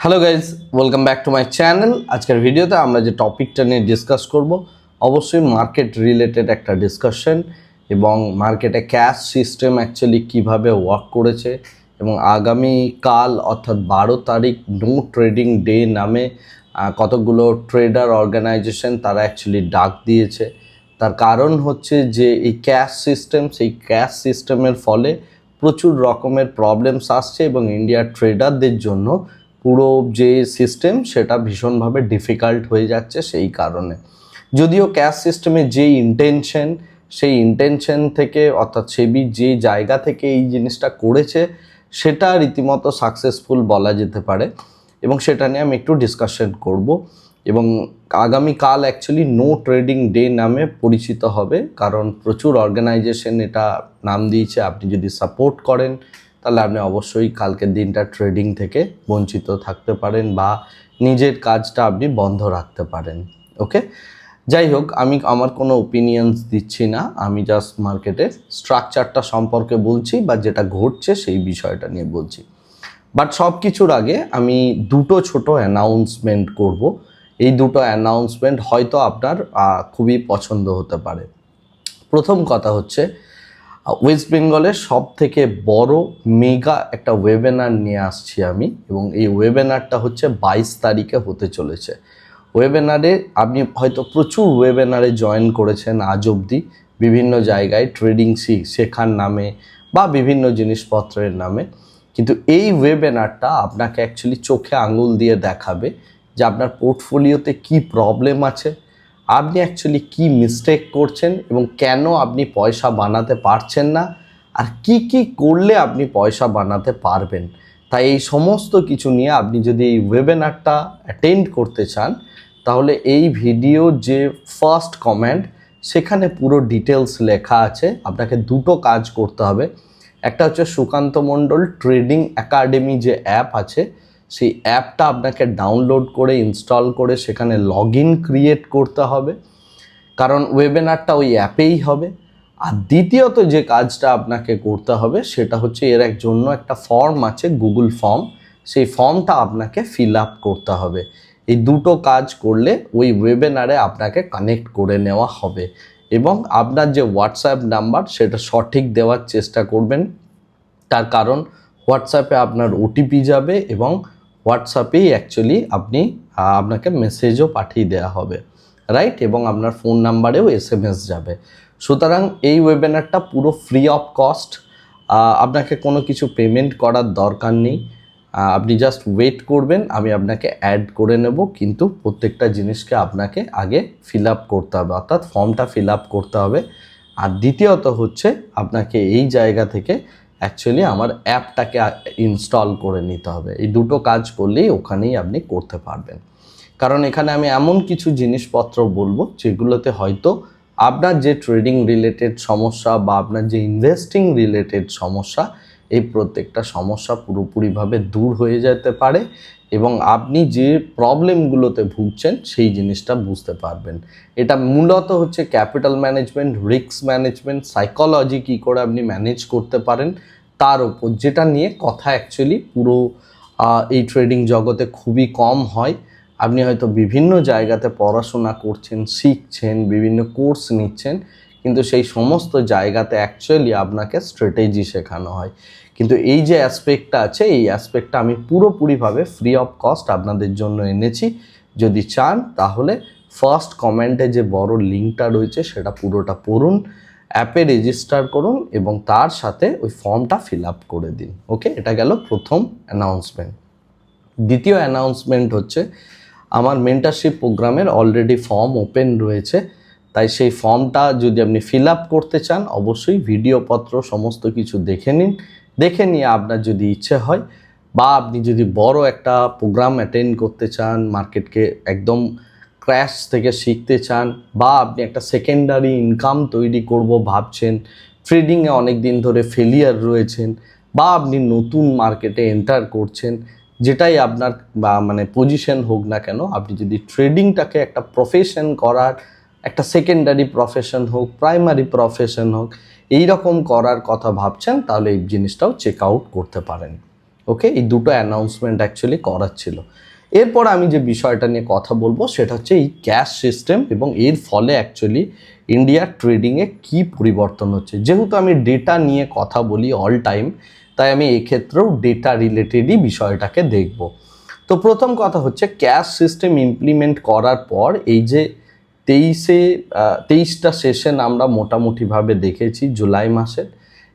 Hello guys, welcome back to my channel. আজকের ভিডিওতে আমরা যে টপিকটা নিয়ে ডিসকাস করব অবশ্যই মার্কেট রিলেটেড একটা ডিসকাশন এবং মার্কেটে ক্যাশ সিস্টেম অ্যাকচুয়ালি কিভাবে ওয়ার্ক করেছে এবং আগামী কাল অর্থাৎ 12 তারিখ নো ট্রেডিং ডে নামে কতগুলো ট্রেডার অর্গানাইজেশন তারা অ্যাকচুয়ালি ডাক দিয়েছে। তার কারণ হচ্ছে যে এই ক্যাশ সিস্টেম, সেই ক্যাশ সিস্টেমের ফলে প্রচুর রকমের প্রবলেমস আসছে এবং ইন্ডিয়ার ট্রেডারদের জন্য পুরো যে সিস্টেম সেটা ভীষণভাবে ডিফিকাল্ট হয়ে যাচ্ছে। সেই কারণে যদিও ক্যাশ সিস্টেমে যে ইন্টেনশন, সেই ইন্টেনশন থেকে অর্থাৎ সেবি যে জায়গা থেকে এই জিনিসটা করেছে সেটা রীতিমতো সাকসেসফুল বলা যেতে পারে এবং সেটা নিয়ে আমি একটু ডিসকাশন করব। এবং আগামীকাল অ্যাকচুয়ালি নো ট্রেডিং ডে নামে পরিচিত হবে, কারণ প্রচুর অর্গানাইজেশন এটা নাম দিয়েছে। আপনি যদি সাপোর্ট করেন তাহলে আপনি অবশ্যই কালকের দিনটা ট্রেডিং থেকে বঞ্চিত থাকতে পারেন বা নিজের কাজটা আপনি বন্ধ রাখতে পারেন। ওকে, যাই হোক, আমি আমার কোনো ওপিনিয়ন্স দিচ্ছি না, আমি জাস্ট মার্কেটের স্ট্রাকচারটা সম্পর্কে বলছি বা যেটা ঘটছে সেই বিষয়টা নিয়ে বলছি। বাট সব কিছুর আগে আমি দুটো ছোট অ্যানাউন্সমেন্ট করব। এই দুটো অ্যানাউন্সমেন্ট হয়তো আপনার খুবই পছন্দ হতে পারে। প্রথম কথা হচ্ছে, ওয়েস্ট বেঙ্গলের সব থেকে বড় মেগা একটা ওয়েবিনার নিয়ে আসছি আমি, এবং এই ওয়েবিনারটা হচ্ছে 22 তারিখে হতে চলেছে। ওয়েবিনারে আপনি হয়তো প্রচুর ওয়েবিনারে জয়েন করেছেন আজ অবধি, বিভিন্ন জায়গায় ট্রেডিং শেখার নামে বা বিভিন্ন জিনিসপত্রের নামে, কিন্তু এই ওয়েবিনারটা আপনাকে অ্যাকচুয়ালি চোখে আঙুল দিয়ে দেখাবে যে আপনার পোর্টফোলিওতে কি প্রবলেম আছে, আপনি অ্যাকচুয়ালি কি মিস্টেক করছেন এবং কেন আপনি পয়সা বানাতে পারছেন না, আর কি কি করলে আপনি পয়সা বানাতে পারবেন। তাই এই সমস্ত কিছু নিয়ে আপনি যদি এই ওয়েবিনারটা অ্যাটেন্ড করতে চান তাহলে এই ভিডিও যে ফার্স্ট কমেন্ট সেখানে পুরো ডিটেলস লেখা আছে। আপনাকে দুটো কাজ করতে হবে। একটা হচ্ছে সুকান্ত মণ্ডল ট্রেডিং একাডেমি যে অ্যাপ আছে, সেই অ্যাপটা আপনাকে ডাউনলোড করে ইনস্টল করে সেখানে লগ ইন ক্রিয়েট করতে হবে, কারণ ওয়েবিনারটা ওই অ্যাপেই হবে। আর দ্বিতীয়ত যে কাজটা আপনাকে করতে হবে সেটা হচ্ছে এর জন্য একটা ফর্ম আছে, গুগল ফর্ম, সেই ফর্মটা আপনাকে ফিল আপ করতে হবে। এই দুটো কাজ করলে ওই ওয়েবিনারে আপনাকে কানেক্ট করে নেওয়া হবে এবং আপনার যে হোয়াটসঅ্যাপ নাম্বার সেটা সঠিক দেওয়ার চেষ্টা করবেন। তার কারণ হোয়াটসঅ্যাপে আপনার ওটিপি যাবে এবং হোয়াটসঅ্যাপেই অ্যাকচুয়ালি আপনাকে মেসেজও পাঠিয়ে দেওয়া হবে, রাইট, এবং আপনার ফোন নাম্বারেও এসএমএস যাবে। সুতরাং এই ওয়েবিনারটা পুরো ফ্রি অফ কস্ট, আপনাকে কোনো কিছু পেমেন্ট করার দরকার নেই। আপনি জাস্ট ওয়েট করবেন, আমি আপনাকে অ্যাড করে নেব, কিন্তু প্রত্যেকটা জিনিসকে আপনাকে আগে ফিল আপ করতে হবে, অর্থাৎ ফর্মটা ফিল আপ করতে হবে। আর দ্বিতীয়ত হচ্ছে আপনাকে এই জায়গা থেকে অ্যাকচুয়ালি আমার অ্যাপটাকে ইনস্টল করে নিতে হবে। এই দুটো কাজ করলেই ওখানেই আপনি করতে পারবেন, কারণ এখানে আমি এমন কিছু জিনিসপত্র বলবো যেগুলোতে হয়তো আপনার যে ট্রেডিং রিলেটেড সমস্যা বা আপনার যে ইনভেস্টিং রিলেটেড সমস্যা, এই প্রত্যেকটা সমস্যা পুরোপুরিভাবে দূর হয়ে যেতে পারে এবং আপনি যে প্রবলেমগুলোতে ভুগছেন সেই জিনিসটা বুঝতে পারবেন। এটা মূলত হচ্ছে capital management, risk management, psychology কী করে আপনি ম্যানেজ করতে পারেন তার ওপর, যেটা নিয়ে কথা অ্যাকচুয়ালি পুরো এই ট্রেডিং জগতে খুবই কম হয়। আপনি হয়তো বিভিন্ন জায়গাতে পড়াশোনা করছেন, শিখছেন, বিভিন্ন কোর্স নিচ্ছেন, কিন্তু সেই সমস্ত জায়গাতে অ্যাকচুয়ালি আপনাকে স্ট্র্যাটেজি শেখানো হয়। কিন্তু এই যে অ্যাসপেক্টটা আছে, এই অ্যাসপেক্টটা আমি পুরোপুরিভাবে ফ্রি অফ কস্ট আপনাদের জন্য এনেছি। যদি চান তাহলে ফার্স্ট কমেন্টে যে বড় লিঙ্কটা রয়েছে সেটা পুরোটা পড়ুন, অ্যাপে রেজিস্টার করুন এবং তার সাথে ওই ফর্মটা ফিল আপ করে দিন। ওকে, এটা গেল প্রথম অ্যানাউন্সমেন্ট। দ্বিতীয় অ্যানাউন্সমেন্ট হচ্ছে আমার মেন্টারশিপ প্রোগ্রামের অলরেডি ফর্ম ওপেন রয়েছে, তাই সেই ফর্মটা যদি আপনি ফিল আপ করতে চান অবশ্যই ভিডিওপত্র সমস্ত কিছু দেখে নিন। দেখে নিয়ে আপনার যদি ইচ্ছে হয় বা আপনি যদি বড় একটা প্রোগ্রাম অ্যাটেন্ড করতে চান, মার্কেটকে একদম ক্র্যাশ থেকে শিখতে চান, বা আপনি একটা সেকেন্ডারি ইনকাম তৈরি করব ভাবছেন, ট্রেডিংয়ে অনেক দিন ধরে ফেলিয়ার রয়েছেন, বা আপনি নতুন মার্কেটে এন্টার করছেন, যেটাই আপনার বা মানে পজিশন হোক না কেন, আপনি যদি ট্রেডিংটাকে একটা প্রফেশন করার, একটা সেকেন্ডারি প্রফেশন হোক, প্রাইমারি প্রফেশন হোক, এই রকম করার কথা ভাবছেন, তাহলে এই জিনিসটাও চেক আউট করতে পারেন। ওকে, এই দুটো অ্যানাউন্সমেন্ট অ্যাকচুয়ালি করার ছিল। এরপর আমি যে বিষয়টা নিয়ে কথা বলবো সেটা হচ্ছে এই ক্যাশ সিস্টেম এবং এর ফলে অ্যাকচুয়ালি ইন্ডিয়ার ট্রেডিংয়ে কী পরিবর্তন হচ্ছে। যেহেতু আমি ডেটা নিয়ে কথা বলি অল টাইম, তাই আমি এক্ষেত্রেও ডেটা রিলেটেডই বিষয়টাকে দেখব। তো প্রথম কথা হচ্ছে ক্যাশ সিস্টেম ইমপ্লিমেন্ট করার পর এই যে 23টা সেশন আমরা মোটামুটিভাবে দেখেছি জুলাই মাসের,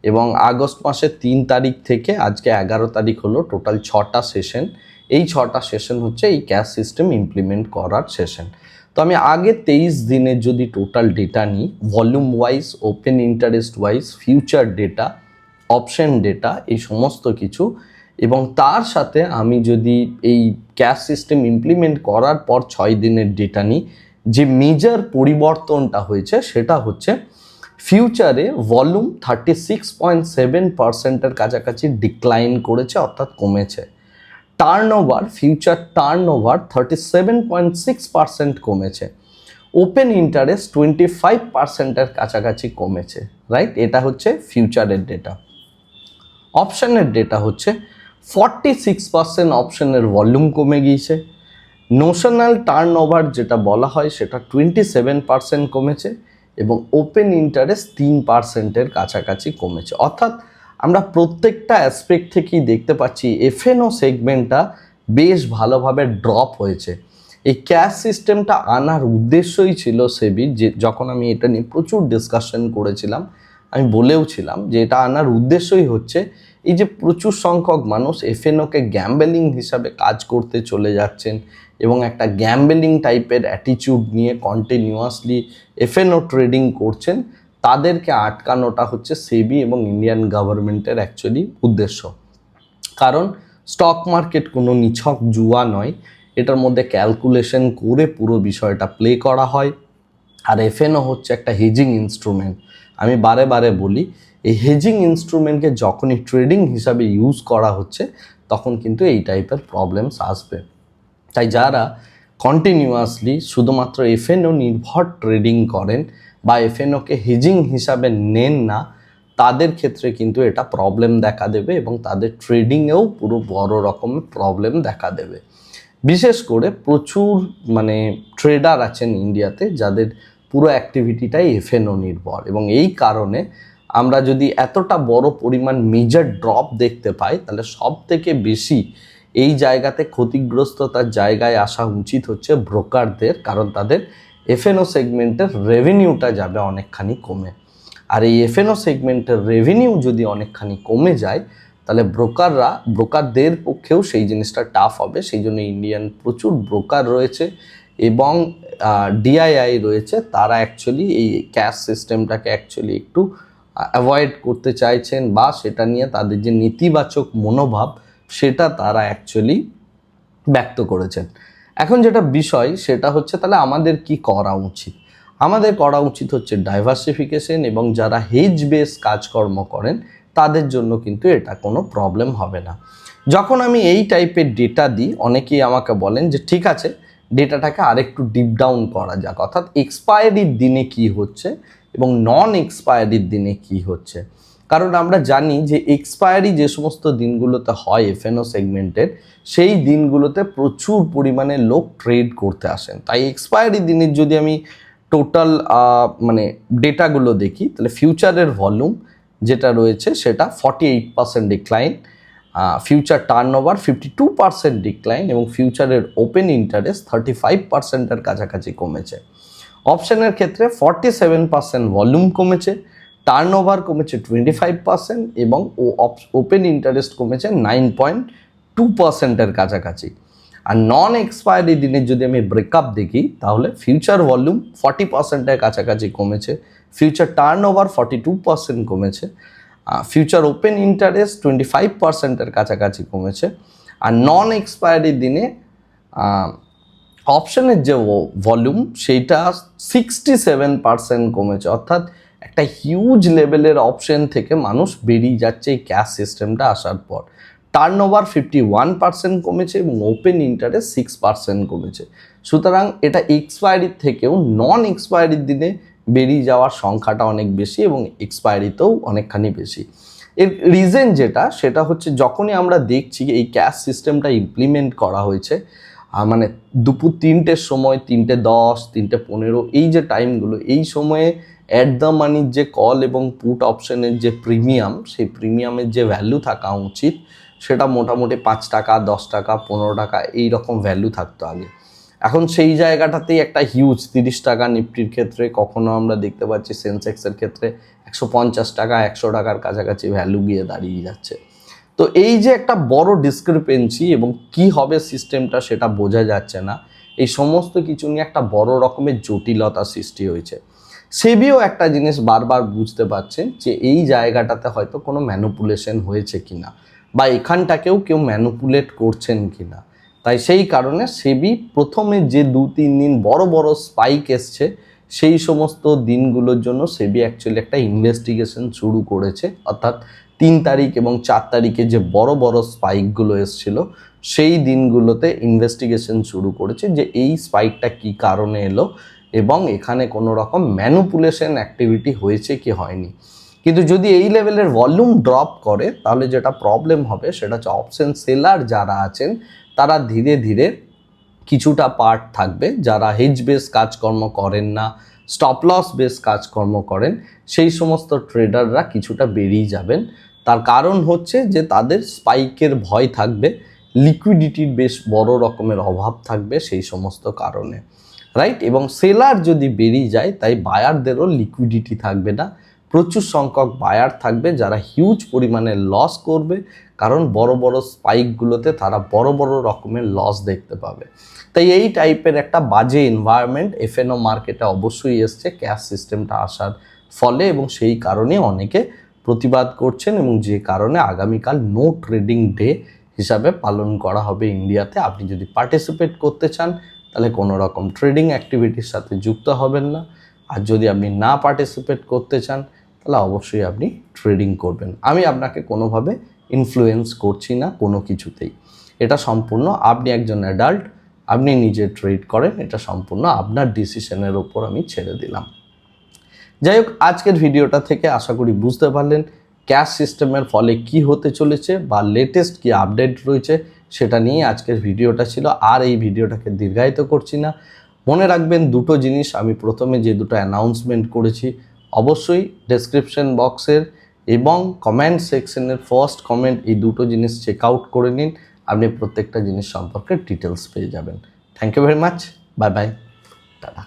এবং আগস্ট মাসের 3 তারিখ থেকে আজকে 11 তারিখ হলো, টোটাল 6টা সেশন। এই 6টা সেশন হচ্ছে এই ক্যাশ সিস্টেম ইমপ্লিমেন্ট করার সেশন। তো আমি আগে 23 দিনের যদি টোটাল ডেটা নিই, volume wise, open interest wise, future data, option data, এই সমস্ত কিছু, এবং তার সাথে আমি যদি এই ক্যাশ সিস্টেম ইমপ্লিমেন্ট করার পর 6 দিনের ডেটা নিই, যে মেজর পরিবর্তনটা হয়েছে সেটা হচ্ছে ফিউচারে ভলিউম 36.7%-এর কাছাকাছি ডিক্লাইন করেছে, অর্থাৎ কমেছে। টার্নওভার, ফিউচার টার্নওভার 37.6% কমেছে। ওপেন ইন্টারেস্ট 25%-এর কাছাকাছি কমেছে, রাইট? এটা হচ্ছে ফিউচারের ডেটা। অপশানের ডেটা হচ্ছে 46% অপশানের ভলিউম কমে গিয়েছে। নোশনাল টার্নওভার যেটা বলা হয় সেটা 27% কমেছে, এবং ওপেন ইন্টারেস্ট 3%-এর কাছাকাছি কমেছে। অর্থাৎ আমরা প্রত্যেকটা অ্যাসপেক্ট থেকেই দেখতে পাচ্ছি এফএনও সেগমেন্টটা বেশ ভালোভাবে ড্রপ হয়েছে। এই ক্যাশ সিস্টেমটা আনার উদ্দেশ্যই ছিল সেবির, যে যখন আমি এটা নিয়ে প্রচুর ডিসকাশন করেছিলাম, আমি বলেওছিলাম যে এটা আনার উদ্দেশ্যই হচ্ছে এই যে প্রচুর সংখ্যক মানুষ এফএনওকে গ্যাম্বেলিং হিসাবে কাজ করতে চলে যাচ্ছেন এবং একটা গ্যাম্বেলিং টাইপের অ্যাটিটিউড নিয়ে কন্টিনিউয়াসলি এফএনও ট্রেডিং করছেন, তাদেরকে আটকানোটা হচ্ছে সেবি এবং ইন্ডিয়ান গভর্নমেন্টের অ্যাকচুয়ালি উদ্দেশ্য। কারণ স্টক মার্কেট কোনো নিছক জুয়া নয়, এটার মধ্যে ক্যালকুলেশন করে পুরো বিষয়টা প্লে করা হয়। আর এফএনও হচ্ছে একটা হেজিং ইনস্ট্রুমেন্ট। আমি বারে বারে বলি, এই হেজিং ইনস্ট্রুমেন্টকে যখনই ট্রেডিং হিসাবে ইউজ করা হচ্ছে তখন কিন্তু এই টাইপের প্রবলেমস আসবে। তাই যারা কন্টিনিউয়াসলি শুধুমাত্র এফএনও নির্ভর ট্রেডিং করেন বা এফএনওকে হেজিং হিসাবে নেন না, তাদের ক্ষেত্রে কিন্তু এটা প্রবলেম দেখা দেবে এবং তাদের ট্রেডিংয়েও পুরো বড় রকমের প্রবলেম দেখা দেবে। বিশেষ করে প্রচুর ট্রেডার আছেন ইন্ডিয়াতে যাদের পুরো অ্যাক্টিভিটিটাই এফএনও নির্ভর, এবং এই কারণে আমরা যদি এতটা বড় পরিমাণ মেজর ড্রপ দেখতে পাই, তাহলে সব থেকে বেশি এই জায়গাতে ক্ষতিগ্রস্ততার জায়গায় আসা উচিত হচ্ছে ব্রোকারদের, কারণ তাদের এফএনও সেগমেন্টের রেভিনিউটা যাবে অনেকখানি কমে। আর এই এফএনও সেগমেন্টের রেভিনিউ যদি অনেকখানি কমে যায়, তাহলে ব্রোকারদের পক্ষেও সেই জিনিসটা টাফ হবে। সেই জন্য ইন্ডিয়ান প্রচুর ব্রোকার রয়েছে এবং ডিআইআই রয়েছে, তারা অ্যাকচুয়ালি এই ক্যাশ সিস্টেমটাকে অ্যাকচুয়ালি একটু অ্যাভয়েড করতে চাইছেন, বা সেটা নিয়ে তাদের যে নেতিবাচক মনোভাব সেটা তারা অ্যাকচুয়ালি ব্যক্ত করেছেন। এখন যেটা বিষয় সেটা হচ্ছে তাহলে আমাদের কি করা উচিত? আমাদের করা উচিত হচ্ছে ডাইভার্সিফিকেশন, এবং যারা হেজ বেস কাজকর্ম করেন তাদের জন্য কিন্তু এটা কোনো প্রবলেম হবে না। যখন আমি এই টাইপের ডেটা দিই, অনেকেই আমাকে বলেন যে ঠিক আছে, ডেটাটাকে আরেকটু ডিপ ডাউন করা যাক, অর্থাৎ এক্সপায়ারির দিনে কি হচ্ছে এবং নন এক্সপায়ারির দিনে কি হচ্ছে। কারণ আমরা জানি যে এক্সপায়ারি যে সমস্ত দিনগুলোতে হয় এফএনও সেগমেন্টের, সেই দিনগুলোতে প্রচুর পরিমাণে লোক ট্রেড করতে আসেন। তাই এক্সপায়ারি দিনের যদি আমি টোটাল ডেটাগুলো দেখি, তাহলে ফিউচারের ভলিউম যেটা রয়েছে সেটা 48% ডিক্লাইন, ফিউচার টার্নওভার 52% ডিক্লাইন, এবং ফিউচারের ওপেন ইন্টারেস্ট 35%-এর কাছাকাছি কমেছে। অপশনের ক্ষেত্রে 47% ভলিউম কমেছে, টার্নওভার কমেছে 25%, এবং ওপেন ইন্টারেস্ট কমেছে 9.2%-এর কাছাকাছি। আর নন এক্সপায়ারি দিনের যদি আমি ব্রেকআপ দেখি, তাহলে ফিউচার ভলিউম 40%-এর কাছাকাছি কমেছে, ফিউচার টার্নওভার 42% কমেছে, ফিউচার ওপেন ইন্টারেস্ট 25%-এর কাছাকাছি কমেছে। আর নন এক্সপায়ারি দিনে অপশনের যে ভলিউম সেইটা 67% কমেছে। অর্থাৎ একটা হিউজ লেভেলের অপশন থেকে মানুষ বেরিয়ে যাচ্ছে এই ক্যাশ সিস্টেমটা আসার পর। টার্নওভার 51% কমেছে এবং ওপেন ইন্টারেস্ট 6% কমেছে। সুতরাং এটা এক্সপায়ারির থেকেও নন এক্সপায়ারির দিনে বেরিয়ে যাওয়ার সংখ্যাটা অনেক বেশি এবং এক্সপায়ারিতেও অনেকখানি বেশি। এর রিজন যেটা সেটা হচ্ছে যখনই আমরা দেখছি এই ক্যাশ সিস্টেমটা ইমপ্লিমেন্ট করা হয়েছে মানে দুপুর 3টের সময় 3:10 3:15 এই যে টাইমগুলো, এই সময়ে অ্যাট দ্য মানির যে কল এবং পুট অপশনের যে প্রিমিয়াম, সেই প্রিমিয়ামের যে ভ্যালু থাকা উচিত সেটা মোটামুটি 5 টাকা 10 টাকা 15 টাকা এই রকম ভ্যালু থাকতো আগে। এখন সেই জায়গাটাতেই একটা হিউজ 30 টাকা নিফটির ক্ষেত্রে, কখনো আমরা দেখতে পাচ্ছি সেন্সেক্সের ক্ষেত্রে 150 টাকা 100 টাকার কাছাকাছি ভ্যালু গিয়ে দাঁড়িয়ে যাচ্ছে। তো এই যে একটা বড় ডিসক্রিপেন্সি এবং কি হবে সিস্টেমটা সেটা বোঝা যাচ্ছে না, এই সমস্ত কিছু নিয়ে একটা বড় রকমের জটিলতা সৃষ্টি হয়েছে। সেবিও একটা জিনিস বারবার বুঝতে পারছেন যে এই জায়গাটাতে হয়তো কোনো ম্যানুপুলেশন হয়েছে কিনা বা এখানটাকেও কেউ ম্যানুপুলেট করছেন কিনা। তাই সেই কারণে সেবি প্রথমে যে 2-3 দিন বড় বড় স্পাইক এসছে সেই সমস্ত দিনগুলোর জন্য সেবি অ্যাকচুয়ালি একটা ইনভেস্টিগেশন শুরু করেছে, অর্থাৎ 3 তারিখ এবং 4 তারিখে যে বড় বড় স্পাইকগুলো এসছিল সেই দিনগুলোতে ইনভেস্টিগেশন শুরু করেছে যে এই স্পাইকটা কী কারণে এলো এবং এখানে কোনো রকম ম্যানুপুলেশন অ্যাক্টিভিটি হয়েছে কি হয়নি। কিন্তু যদি এই লেভেলের ভলিউম ড্রপ করে তাহলে যেটা প্রবলেম হবে সেটা হচ্ছে অপশন সেলার যারা আছেন তারা ধীরে ধীরে কিছুটা পার্ট থাকবে, যারা হেজ বেস কাজকর্ম করেন না, স্টপ লস বেস কাজকর্ম করেন, সেই সমস্ত ট্রেডাররা কিছুটা বেরিয়ে যাবেন। তার কারণ হচ্ছে যে তাদের স্পাইকের ভয় থাকবে, লিকুইডিটির বেশ বড় রকমের অভাব থাকবে সেই সমস্ত কারণে, রাইট। এবং সেলার যদি বেরিয়ে যায় তাই বায়ারদেরও লিকুইডিটি থাকবে না, প্রচুর সংখ্যক বায়ার থাকবে যারা হিউজ পরিমাণে লস করবে, কারণ বড় বড় স্পাইকগুলোতে তারা বড় বড় রকমের লস দেখতে পাবে। তাই এই টাইপের একটা বাজে এনভায়রনমেন্ট এফএনও মার্কেটে অবশ্যই এসছে ক্যাশ সিস্টেমটা আসার ফলে, এবং সেই কারণে অনেকে প্রতিবাদ করছেন এবং যে কারণে আগামীকাল নো ট্রেডিং ডে হিসাবে পালন করা হবে ইন্ডিয়াতে। আপনি যদি পার্টিসিপেট করতে চান তাহলে কোনো রকম ট্রেডিং অ্যাক্টিভিটির সাথে যুক্ত হবেন না, আর যদি আপনি না পার্টিসিপেট করতে চান তাহলে অবশ্যই আপনি ট্রেডিং করবেন। আমি আপনাকে কোনোভাবে ইনফ্লুয়েন্স করছি না কোনো কিছুতেই, এটা সম্পূর্ণ আপনি একজন অ্যাডাল্ট, আপনি নিজে ট্রেড করেন, এটা সম্পূর্ণ আপনার ডিসিশনের ওপর আমি ছেড়ে দিলাম। যাই হোক, আজকের ভিডিওটা থেকে আশা করি বুঝতে পারলেন ক্যাশ সিস্টেমের ফলে কি হতে চলেছে বা লেটেস্ট কি আপডেট রয়েছে সেটা নিয়ে আজকের ভিডিওটা ছিল। আর এই ভিডিওটাকে দীর্ঘায়িত করছি না। মনে রাখবেন দুটো জিনিস, আমি প্রথমে যে দুটো অ্যানাউন্সমেন্ট করেছি অবশ্যই ডেসক্রিপশন বক্সের এবং কমেন্ট সেকশনের ফার্স্ট কমেন্ট, এই দুটো জিনিস চেক আউট করে নিন, আপনি প্রত্যেকটা জিনিস সম্পর্কে ডিটেলস পেয়ে যাবেন। Thank you very much, bye bye, tata.